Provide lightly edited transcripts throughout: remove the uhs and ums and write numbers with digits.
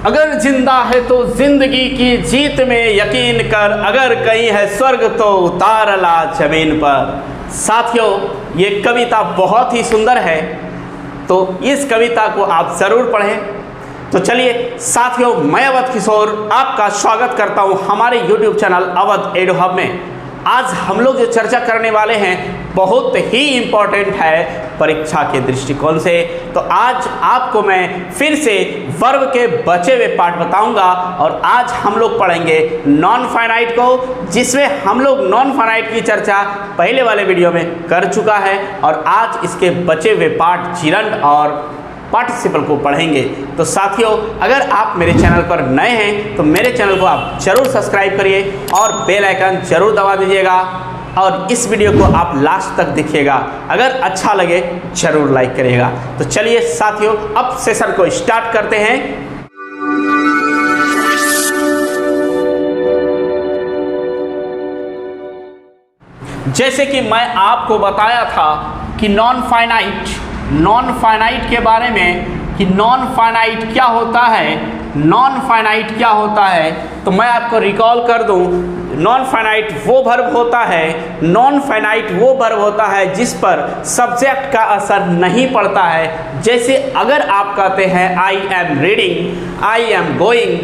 अगर जिंदा है तो जिंदगी की जीत में यकीन कर, अगर कहीं है स्वर्ग तो उतार ला जमीन पर। साथियों, ये कविता बहुत ही सुंदर है, तो इस कविता को आप ज़रूर पढ़ें। तो चलिए साथियों, मैं अवध किशोर आपका स्वागत करता हूं हमारे YouTube चैनल अवध एडु हब में। आज हम लोग जो चर्चा करने वाले हैं बहुत ही इम्पोर्टेंट है परीक्षा के दृष्टिकोण से। तो आज आपको मैं फिर से वर्ब के बचे हुए पार्ट बताऊंगा और आज हम लोग पढ़ेंगे नॉन फाइनाइट को, जिसमें हम लोग नॉन फाइनाइट की चर्चा पहले वाले वीडियो में कर चुका है और आज इसके बचे हुए पार्ट जिरंड और पार्टिसिपल को पढ़ेंगे। तो साथियों, अगर आप मेरे चैनल पर नए हैं तो मेरे चैनल को आप जरूर सब्सक्राइब करिए और बेल आइकन जरूर दबा दीजिएगा और इस वीडियो को आप लास्ट तक देखिएगा। अगर अच्छा लगे जरूर लाइक करिएगा। तो चलिए साथियों, अब सेशन को स्टार्ट करते हैं। जैसे कि मैं आपको बताया था कि नॉन फाइनाइट के बारे में कि नॉन फाइनाइट क्या होता है, नॉन फाइनाइट क्या होता है, तो मैं आपको रिकॉल कर दूं। नॉन फाइनाइट वो वर्ब होता है जिस पर सब्जेक्ट का असर नहीं पड़ता है। जैसे अगर आप कहते हैं I am reading, I am going,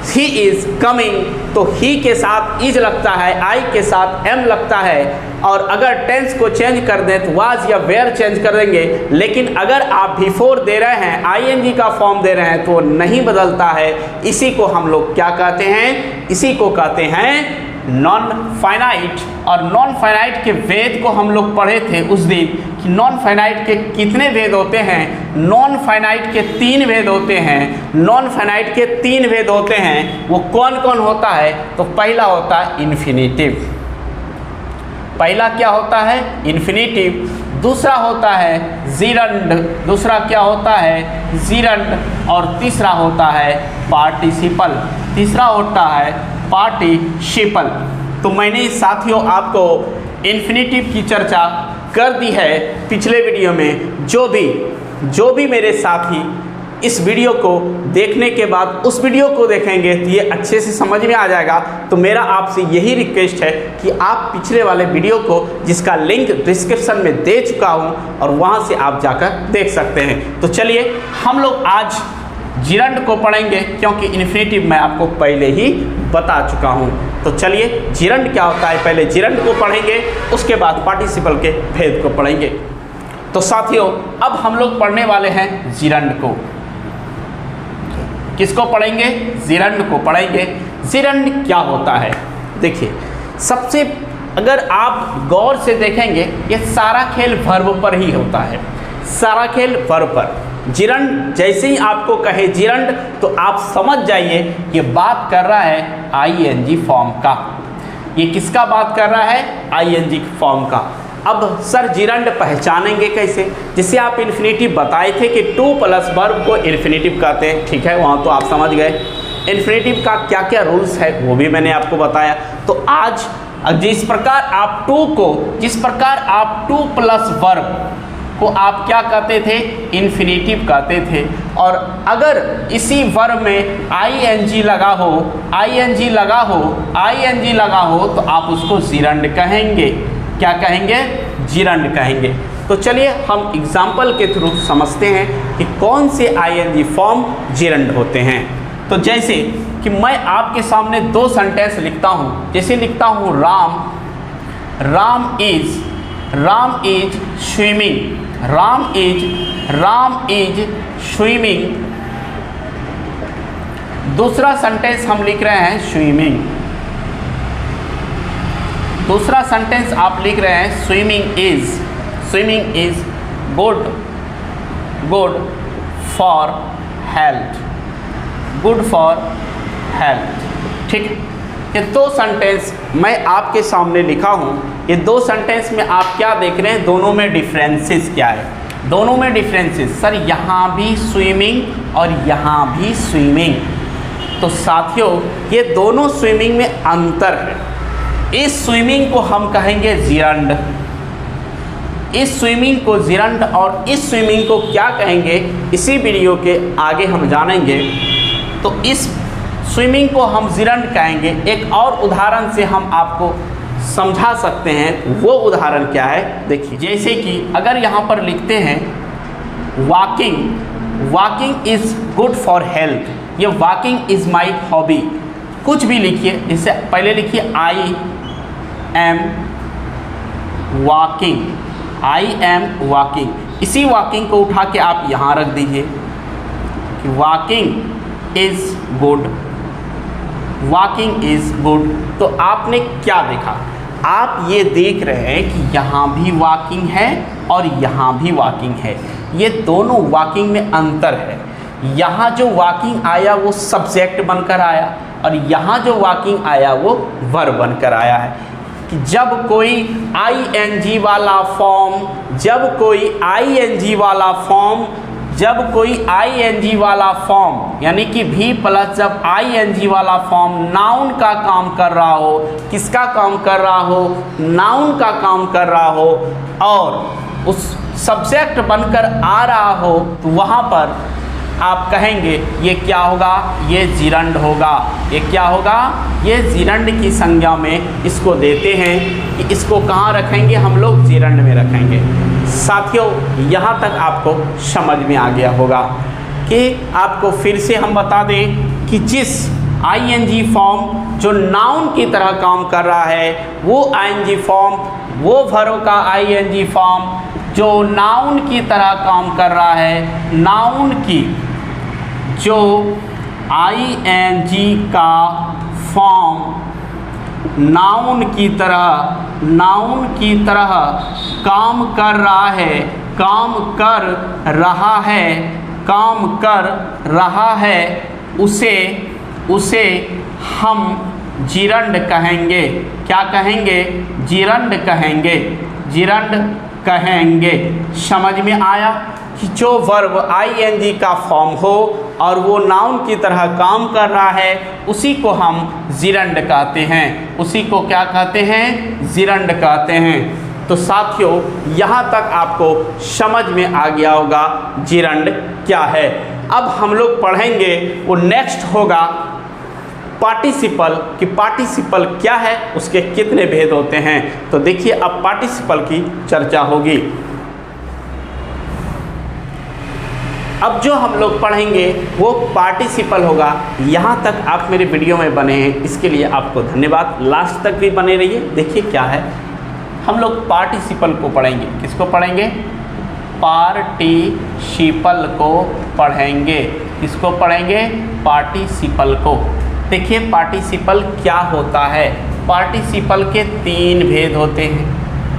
he is coming, तो ही के साथ इज लगता है, आई के साथ एम लगता है। और अगर टेंस को चेंज कर दें तो वाज या वेयर चेंज कर देंगे। लेकिन अगर आप बिफोर दे रहे हैं, आईएनजी का फॉर्म दे रहे हैं, तो नहीं बदलता है। इसी को हम लोग क्या कहते हैं? इसी को कहते हैं नॉन फाइनाइट। और नॉन फाइनाइट के वेद को हम लोग पढ़े थे उस दिन कि नॉन फाइनाइट के कितने वेद होते हैं। नॉन फाइनाइट के 3 वेद होते हैं। नॉन फाइनाइट के 3 वेद होते हैं। वो कौन कौन होता है? तो पहला होता है इन्फिनेटिव। पहला क्या होता है? इन्फिनेटिव। दूसरा होता है जिरंड। दूसरा क्या होता है? जिरंड। और तीसरा होता है पार्टिसिपल। तीसरा होता है पार्टिसिपल। तो मैंने साथियों आपको इन्फिनेटिव की चर्चा कर दी है पिछले वीडियो में। जो भी मेरे साथी इस वीडियो को देखने के बाद उस वीडियो को देखेंगे तो ये अच्छे से समझ में आ जाएगा। तो मेरा आपसे यही रिक्वेस्ट है कि आप पिछले वाले वीडियो को, जिसका लिंक डिस्क्रिप्शन में दे चुका हूँ, और वहाँ से आप जाकर देख सकते हैं। तो चलिए हम लोग आज जिरंड को पढ़ेंगे, क्योंकि इन्फिनेटिव मैं आपको पहले ही बता चुका हूँ। तो चलिए जिरंड क्या होता है, पहले जिरंड को पढ़ेंगे, उसके बाद पार्टिसिपल के भेद को पढ़ेंगे। तो साथियों, अब हम लोग पढ़ने वाले हैं जिरंड को। किसको पढ़ेंगे? जिरंड को पढ़ेंगे। जिरंड क्या होता है? देखिए, सबसे अगर आप गौर से देखेंगे, ये सारा खेल वर्ब पर ही होता है। सारा खेल वर्ब पर। जिरंड जैसे ही आपको कहे जिरंड, तो आप समझ जाइए ये बात कर रहा है आईएनजी फॉर्म का। ये किसका बात कर रहा है? आईएनजी फॉर्म का। अब सर जिरंड पहचानेंगे कैसे? जिससे आप इन्फिनेटिव बताए थे कि टू प्लस वर्ब को इन्फिनेटिव कहते हैं, ठीक है, वहाँ तो आप समझ गए। इन्फिनेटिव का क्या क्या रूल्स है वो भी मैंने आपको बताया। तो आज जिस प्रकार आप टू प्लस वर्ब को आप क्या कहते थे? इन्फिनेटिव कहते थे। और अगर इसी वर्ब में आईएनजी लगा हो तो आप उसको जिरंड कहेंगे। क्या कहेंगे? जिरंड कहेंगे। तो चलिए हम एग्जाम्पल के थ्रू समझते हैं कि कौन से आईएनजी फॉर्म जिरंड होते हैं। तो जैसे कि मैं आपके सामने 2 सेंटेंस लिखता हूँ। जैसे लिखता हूँ Ram is swimming. Ram is swimming. दूसरा सेंटेंस हम लिख रहे हैं स्विमिंग। दूसरा सेंटेंस आप लिख रहे हैं swimming is good for health. ठीक, ये 2 सेंटेंस मैं आपके सामने लिखा हूँ। ये 2 सेंटेंस में आप क्या देख रहे हैं? दोनों में डिफरेंसेस क्या है? दोनों में डिफरेंसेस, सर यहाँ भी स्विमिंग और यहाँ भी स्विमिंग। तो साथियों, ये दोनों स्विमिंग में अंतर है। इस स्विमिंग को हम कहेंगे जिरंड। इस स्विमिंग को जिरंड और इस स्विमिंग को क्या कहेंगे, इसी वीडियो के आगे हम जानेंगे। तो इस स्विमिंग को हम जिरंड कहेंगे। एक और उदाहरण से हम आपको समझा सकते हैं, वो उदाहरण क्या है देखिए। जैसे कि अगर यहाँ पर लिखते हैं walking is good for health, ये वॉकिंग इज़ माई हॉबी, कुछ भी लिखिए। इससे पहले लिखिए आई एम वॉकिंग, इसी वॉकिंग को उठा के आप यहाँ रख दीजिए कि वॉकिंग इज़ गुड। तो आपने क्या देखा, आप ये देख रहे हैं कि यहाँ भी वॉकिंग है और यहाँ भी वॉकिंग है, ये दोनों वॉकिंग में अंतर है। यहाँ जो वॉकिंग आया वो सब्जेक्ट बनकर आया और यहाँ जो वॉकिंग आया वो वर्ब बनकर आया है। कि जब कोई ing वाला फॉर्म, यानी कि भी प्लस जब ing वाला फॉर्म नाउन का काम कर रहा हो, किसका काम कर रहा हो, नाउन का काम कर रहा हो, और उस सब्जेक्ट बनकर आ रहा हो, तो वहाँ पर आप कहेंगे ये क्या होगा, ये जिरंड होगा। ये क्या होगा, ये जिरंड की संज्ञा में इसको देते हैं कि इसको कहाँ रखेंगे, हम लोग जिरंड में रखेंगे। साथियों, यहाँ तक आपको समझ में आ गया होगा कि आपको फिर से हम बता दें कि जिस ing फॉर्म जो नाउन की तरह काम कर रहा है, वो ing फॉर्म, वो वर्ब का ing फॉर्म जो नाउन की तरह काम कर रहा है, नाउन की जो ing का फॉर्म नाउन की तरह काम कर रहा है, उसे हम जिरंड कहेंगे। क्या कहेंगे, जिरंड कहेंगे। समझ में आया कि जो वर्ब ing का फॉर्म हो और वो नाउन की तरह काम कर रहा है, उसी को हम जिरंड कहते हैं। उसी को क्या कहते हैं, जिरंड कहते हैं। तो साथियों, यहाँ तक आपको समझ में आ गया होगा जिरंड क्या है। अब हम लोग पढ़ेंगे वो नेक्स्ट होगा पार्टिसिपल, कि पार्टिसिपल क्या है, उसके कितने भेद होते हैं। तो देखिए अब पार्टिसिपल की चर्चा होगी। अब जो हम लोग पढ़ेंगे वो पार्टिसिपल होगा। यहाँ तक आप मेरे वीडियो में बने हैं, इसके लिए आपको धन्यवाद। लास्ट तक भी बने रहिए। देखिए क्या है, हम लोग पार्टिसिपल को पढ़ेंगे। किसको पढ़ेंगे, पार्टिसिपल को पढ़ेंगे। किसको पढ़ेंगे, पार्टिसिपल को। देखिए पार्टिसिपल क्या होता है। पार्टिसिपल के 3 भेद होते हैं।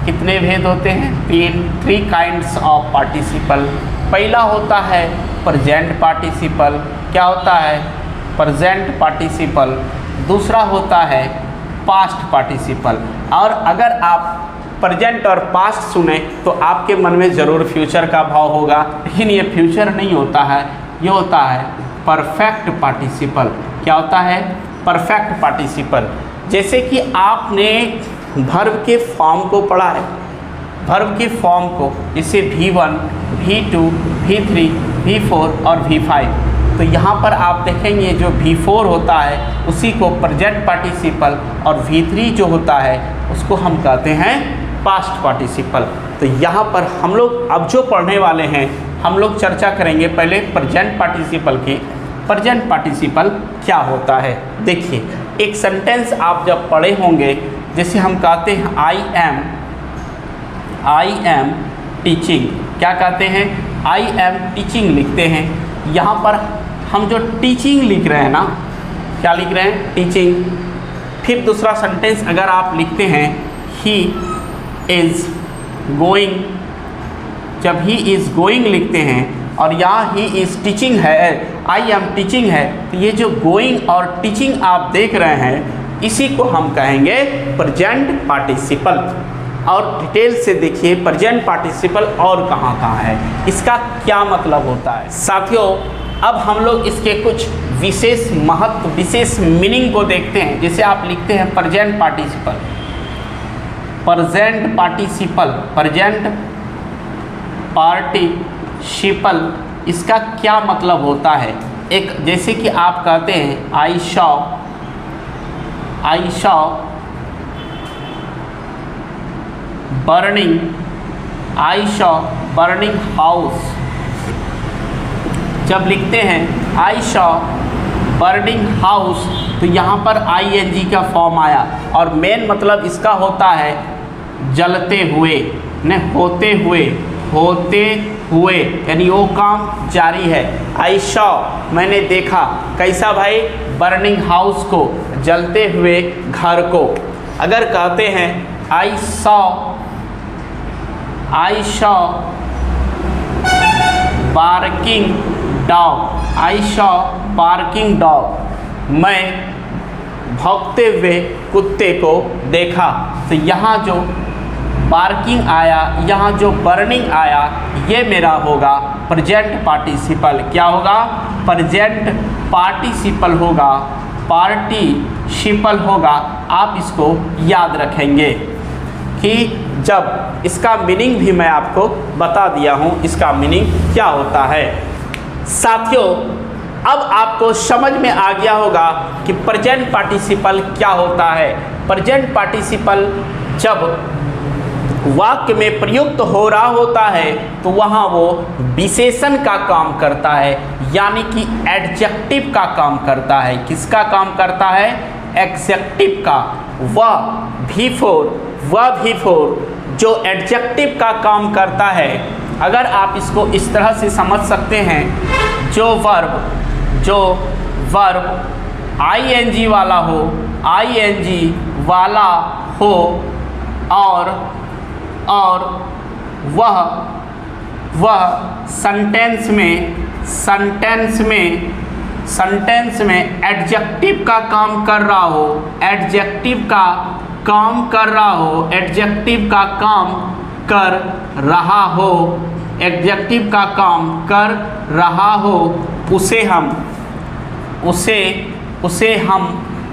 कितने भेद होते हैं, 3 काइंड्स ऑफ पार्टिसिपल। पहला होता है प्रेजेंट पार्टिसिपल। क्या होता है, प्रेजेंट पार्टिसिपल। दूसरा होता है पास्ट पार्टिसिपल। और अगर आप प्रेजेंट और पास्ट सुने तो आपके मन में ज़रूर फ्यूचर का भाव होगा, लेकिन ये फ्यूचर नहीं होता है, ये होता है परफेक्ट पार्टिसिपल। क्या होता है, परफेक्ट पार्टिसिपल। जैसे कि आपने वर्ब के फॉर्म को पढ़ा है, वर्ब के फॉर्म को, जैसे V1, V2, V3, V4 और V5। तो यहाँ पर आप देखेंगे जो V4 होता है उसी को प्रेजेंट पार्टिसिपल, और V3 जो होता है उसको हम कहते हैं पास्ट पार्टिसिपल। तो यहाँ पर हम लोग अब जो पढ़ने वाले हैं, हम लोग चर्चा करेंगे पहले प्रेजेंट पार्टिसिपल की। प्रेजेंट पार्टिसिपल क्या होता है, देखिए एक सेंटेंस आप जब पढ़े होंगे, जैसे हम कहते हैं आई एम टीचिंग। क्या कहते हैं, आई एम टीचिंग लिखते हैं। यहाँ पर हम जो टीचिंग लिख रहे हैं ना, क्या लिख रहे हैं, टीचिंग। फिर दूसरा सेंटेंस अगर आप लिखते हैं ही इज़ गोइंग, जब ही इज़ गोइंग लिखते हैं और यहाँ ही इज़ टीचिंग है, आई एम टीचिंग है, तो ये जो गोइंग और टीचिंग आप देख रहे हैं, इसी को हम कहेंगे प्रेजेंट पार्टिसिपल। और डिटेल से देखिए प्रेजेंट पार्टिसिपल और कहाँ कहाँ है, इसका क्या मतलब होता है। साथियों, अब हम लोग इसके कुछ विशेष महत्व, विशेष मीनिंग को देखते हैं। जैसे आप लिखते हैं present participle, present participle, present participle, इसका क्या मतलब होता है। एक जैसे कि आप कहते हैं आई शॉ बर्निंग हाउस। जब लिखते हैं आई शॉ बर्निंग हाउस तो यहाँ पर आईएनजी का फॉर्म आया और मेन मतलब इसका होता है जलते हुए, ने होते हुए यानी वो काम जारी है। आई शॉ मैंने देखा, कैसा भाई? बर्निंग हाउस को, जलते हुए घर को। अगर कहते हैं आई शॉ बार्किंग डॉग, मैं भौंकते हुए कुत्ते को देखा। तो यहाँ जो बार्किंग आया, यहाँ जो बर्निंग आया, ये मेरा होगा प्रेजेंट पार्टिसिपल। क्या होगा? प्रेजेंट पार्टिसिपल होगा। आप इसको याद रखेंगे कि जब इसका मीनिंग भी मैं आपको बता दिया हूँ, इसका मीनिंग क्या होता है। साथियों, अब आपको समझ में आ गया होगा कि प्रेजेंट पार्टिसिपल क्या होता है। प्रेजेंट पार्टिसिपल जब वाक्य में प्रयुक्त हो रहा होता है तो वहाँ वो विशेषण का काम करता है, यानी कि एडजेक्टिव का काम करता है। किसका काम करता है? एडजेक्टिव का। वह बिफोर जो एडजेक्टिव का काम करता है। अगर आप इसको इस तरह से समझ सकते हैं, जो वर्ब आईएनजी वाला हो और वह सेंटेंस में एडजेक्टिव का काम कर रहा हो, एडजेक्टिव का काम कर रहा हो, उसे हम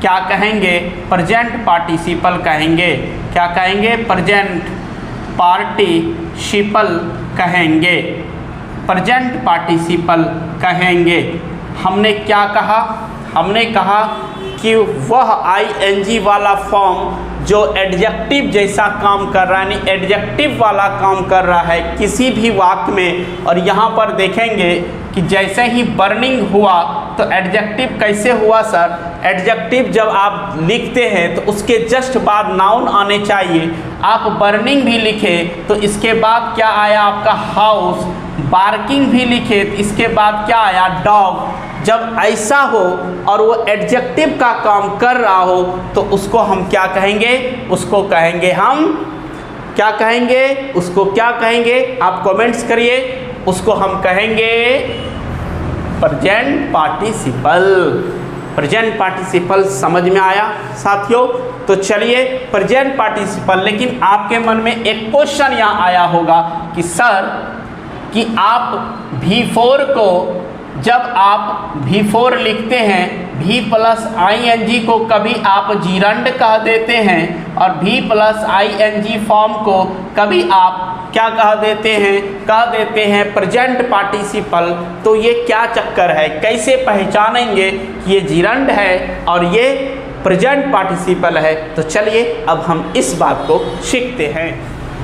क्या कहेंगे? प्रेजेंट पार्टिसिपल कहेंगे। क्या कहेंगे? प्रेजेंट पार्टिसिपल कहेंगे। प्रेजेंट पार्टिसिपल कहेंगे। हमने क्या कहा? हमने कहा कि वह आईएनजी वाला फॉर्म जो एडजेक्टिव जैसा काम कर रहा है, यानी एडजेक्टिव वाला काम कर रहा है किसी भी वाक्य में। और यहाँ पर देखेंगे कि जैसे ही बर्निंग हुआ तो एडजेक्टिव कैसे हुआ सर? एडजेक्टिव जब आप लिखते हैं तो उसके जस्ट बाद नाउन आने चाहिए। आप बर्निंग भी लिखे तो इसके बाद क्या आया आपका? हाउस। बार्किंग भी लिखे तो इसके बाद क्या आया? डॉग। जब ऐसा हो और वो एडजेक्टिव का काम कर रहा हो तो उसको हम क्या कहेंगे? उसको कहेंगे हम क्या कहेंगे? उसको क्या कहेंगे? आप कमेंट्स करिए। उसको हम कहेंगे प्रेजेंट पार्टिसिपल। प्रेजेंट पार्टिसिपल समझ में आया साथियों? तो चलिए प्रेजेंट पार्टिसिपल। लेकिन आपके मन में एक क्वेश्चन यहाँ आया होगा कि सर कि आप V4 को, जब आप V4 लिखते हैं, V प्लस ING को कभी आप जीरंड कह देते हैं और V प्लस ING फॉर्म को कभी आप क्या कह देते हैं? कह देते हैं प्रेजेंट पार्टिसिपल। तो ये क्या चक्कर है? कैसे पहचानेंगे कि ये जीरंड है और ये प्रेजेंट पार्टिसिपल है? तो चलिए अब हम इस बात को सीखते हैं।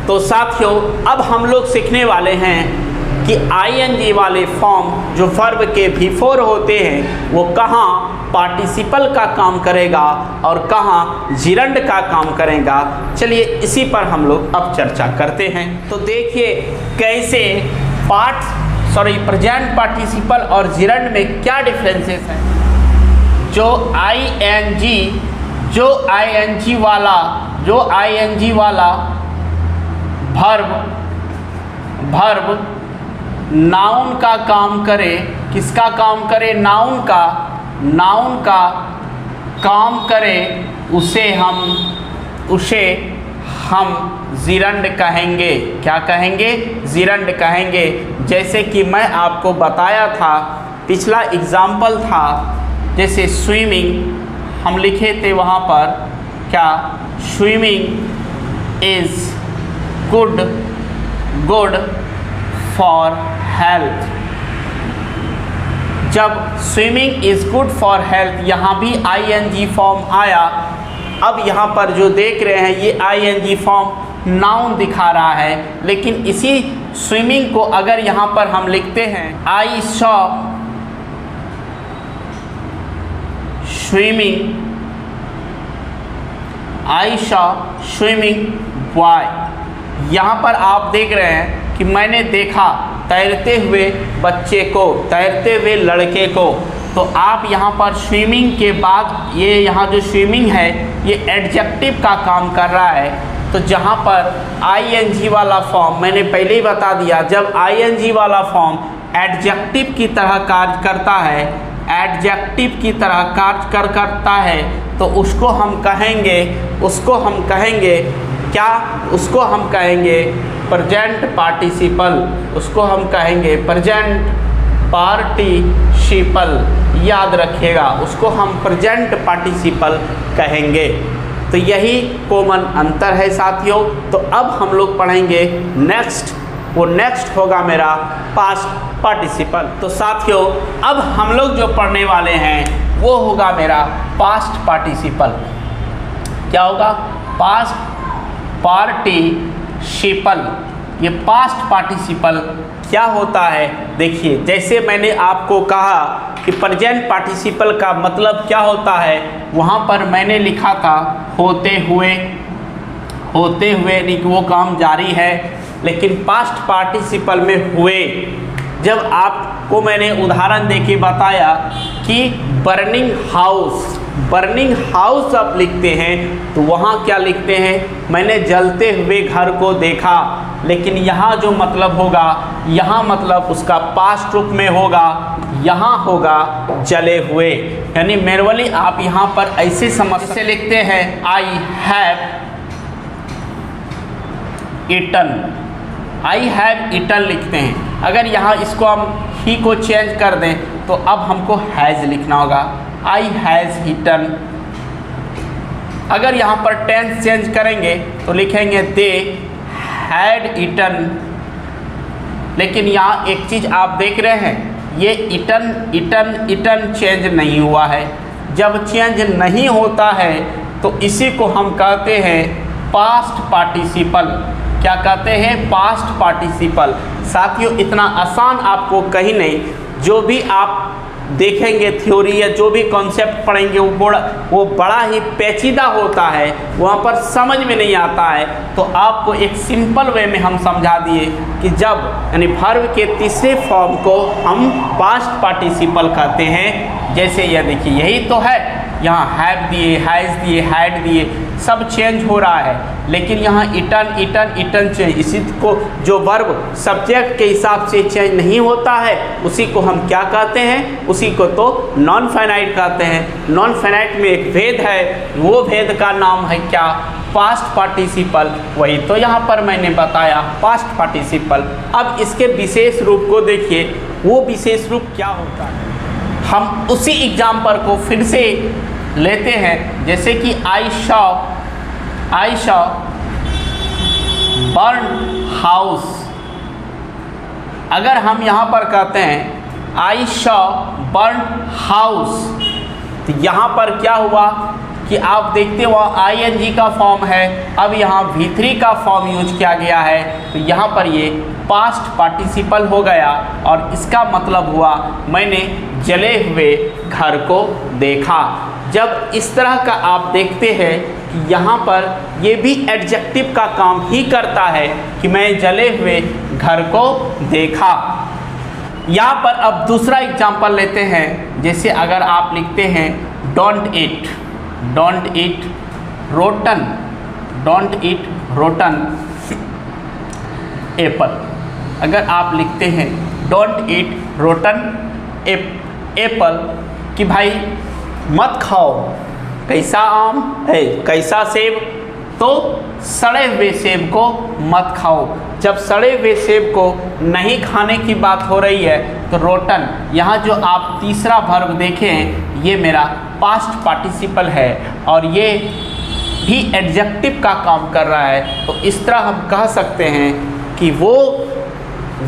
तो साथियों, अब हम लोग सीखने वाले हैं कि आईएनजी वाले फॉर्म जो वर्ब के बिफोर होते हैं वो कहाँ पार्टिसिपल का काम करेगा और कहाँ जिरंड का काम करेगा। चलिए इसी पर हम लोग अब चर्चा करते हैं। तो देखिए कैसे प्रेजेंट पार्टिसिपल और जिरंड में क्या डिफरेंसेस हैं। जो आईएनजी वाला वर्ब नाउन का काम करे। किसका काम करे? नाउन का काम करे, उसे हम जिरंड कहेंगे। क्या कहेंगे? जिरंड कहेंगे। जैसे कि मैं आपको बताया था, पिछला एग्जाम्पल था, जैसे स्विमिंग हम लिखे थे वहाँ पर क्या? Swimming is good for health. जब swimming is good for health, यहाँ भी आईएनजी फॉर्म आया। अब यहाँ पर जो देख रहे हैं ये आईएनजी फॉर्म नाउन दिखा रहा है, लेकिन इसी स्विमिंग को अगर यहाँ पर हम लिखते हैं I saw swimming, I saw swimming boy, यहाँ पर आप देख रहे हैं कि मैंने देखा तैरते हुए बच्चे को, तैरते हुए लड़के को। तो आप यहाँ पर स्विमिंग के बाद ये यहाँ जो स्विमिंग है ये एडजेक्टिव का काम कर रहा है। तो जहाँ पर आईएनजी वाला फॉर्म मैंने पहले ही बता दिया, जब आईएनजी वाला फॉर्म एडजेक्टिव की तरह कार्य करता है, एडजेक्टिव की तरह कार्य करता है तो उसको हम कहेंगे क्या, उसको हम कहेंगे प्रेजेंट पार्टिसिपल, उसको हम कहेंगे प्रेजेंट पार्टिसिपल, याद रखिएगा, उसको हम प्रेजेंट पार्टिसिपल कहेंगे। तो यही कॉमन अंतर है साथियों। तो अब हम लोग पढ़ेंगे नेक्स्ट, वो नेक्स्ट होगा मेरा पास्ट पार्टिसिपल। तो साथियों अब हम लोग जो पढ़ने वाले हैं वो होगा मेरा पास्ट पार्टिसिपल। क्या होगा? Past participle. ये पास्ट पार्टिसिपल क्या होता है? देखिए, जैसे मैंने आपको कहा कि प्रेजेंट पार्टिसिपल का मतलब क्या होता है, वहाँ पर मैंने लिखा था होते हुए यानी कि वो काम जारी है। लेकिन पास्ट पार्टिसिपल में हुए, जब आपको मैंने उदाहरण देके बताया कि बर्निंग हाउस आप लिखते हैं तो वहाँ क्या लिखते हैं? मैंने जलते हुए घर को देखा। लेकिन यहाँ जो मतलब होगा, यहाँ मतलब उसका पास्ट रूप में होगा, यहाँ होगा जले हुए। यानी मेरवली आप यहाँ पर ऐसे समझ से लिखते हैं आई हैव ईटन लिखते हैं। अगर यहाँ इसको हम ही को चेंज कर दें तो अब हमको हैज़ लिखना होगा, आई हैज़ ईटन। अगर यहाँ पर टेंस चेंज करेंगे तो लिखेंगे दे हैड ईटन। लेकिन यहाँ एक चीज़ आप देख रहे हैं, ये ईटन चेंज नहीं हुआ है। जब चेंज नहीं होता है तो इसी को हम कहते हैं पास्ट पार्टिसिपल। क्या कहते हैं? Past participle. साथियों इतना आसान आपको कहीं नहीं, जो भी आप देखेंगे थ्योरी या जो भी कॉन्सेप्ट पढ़ेंगे वो बड़ा ही पेचीदा होता है, वहाँ पर समझ में नहीं आता है। तो आपको एक सिंपल वे में हम समझा दिए कि जब यानी वर्ब के तीसरे फॉर्म को हम पास्ट पार्टिसिपल कहते हैं। जैसे यह देखिए, यही तो है, यहाँ हैव दिए, हैज़ दिए, हैड दिए, सब चेंज हो रहा है। लेकिन यहाँ ईटन चेंज, इसी को जो वर्ब सब्जेक्ट के हिसाब से चेंज नहीं होता है उसी को हम क्या कहते हैं? उसी को तो नॉन फाइनाइट कहते हैं। नॉन फाइनाइट में एक भेद है, वो भेद का नाम है क्या? Past participle. वही तो यहाँ पर मैंने बताया, पास्ट पार्टिसिपल। अब इसके विशेष रूप को देखिए, वो विशेष रूप क्या होता है। हम उसी एग्जाम्पल को फिर से लेते हैं, जैसे कि आई शॉ बर्न हाउस। अगर हम यहाँ पर कहते हैं आई शॉ बर्न हाउस, तो यहाँ पर क्या हुआ कि आप देखते हो आईएनजी का फॉर्म है, अब यहाँ V3 का फॉर्म यूज किया गया है, तो यहाँ पर ये पास्ट पार्टिसिपल हो गया। और इसका मतलब हुआ मैंने जले हुए घर को देखा। जब इस तरह का आप देखते हैं कि यहाँ पर ये भी एडजेक्टिव का काम ही करता है कि मैं जले हुए घर को देखा। यहाँ पर अब दूसरा एग्जाम्पल लेते हैं। जैसे अगर आप लिखते हैं डोंट ईट रोटन एप्पल। अगर आप लिखते हैं डोंट ईट रोटन एप्पल कि भाई मत खाओ कैसा आम है, कैसा सेब, तो सड़े हुए सेब को मत खाओ। जब सड़े हुए सेब को नहीं खाने की बात हो रही है तो रोटन, यहाँ जो आप तीसरा वर्ब देखें ये मेरा पास्ट पार्टिसिपल है और ये भी एडजेक्टिव का काम कर रहा है। तो इस तरह हम कह सकते हैं कि वो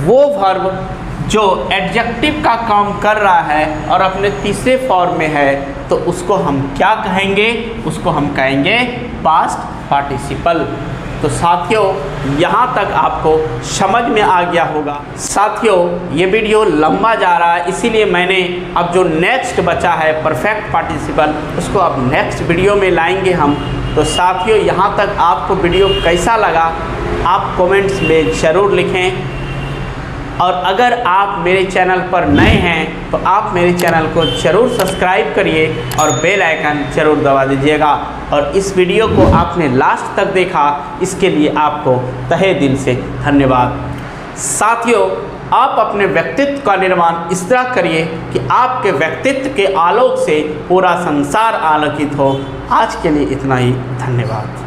वर्ब जो एडजेक्टिव का काम कर रहा है और अपने तीसरे फॉर्म में है तो उसको हम क्या कहेंगे? उसको हम कहेंगे पास्ट पार्टिसिपल। तो साथियों यहाँ तक आपको समझ में आ गया होगा। साथियों ये वीडियो लंबा जा रहा है, इसीलिए मैंने अब जो नेक्स्ट बचा है परफेक्ट पार्टिसिपल उसको अब नेक्स्ट वीडियो में लाएंगे हम। तो साथियों यहाँ तक आपको वीडियो कैसा लगा आप कमेंट्स में ज़रूर लिखें, और अगर आप मेरे चैनल पर नए हैं तो आप मेरे चैनल को ज़रूर सब्सक्राइब करिए और बेल आइकन ज़रूर दबा दीजिएगा। और इस वीडियो को आपने लास्ट तक देखा इसके लिए आपको तहे दिल से धन्यवाद। साथियों आप अपने व्यक्तित्व का निर्माण इस तरह करिए कि आपके व्यक्तित्व के आलोक से पूरा संसार आलोकित हो। आज के लिए इतना ही, धन्यवाद।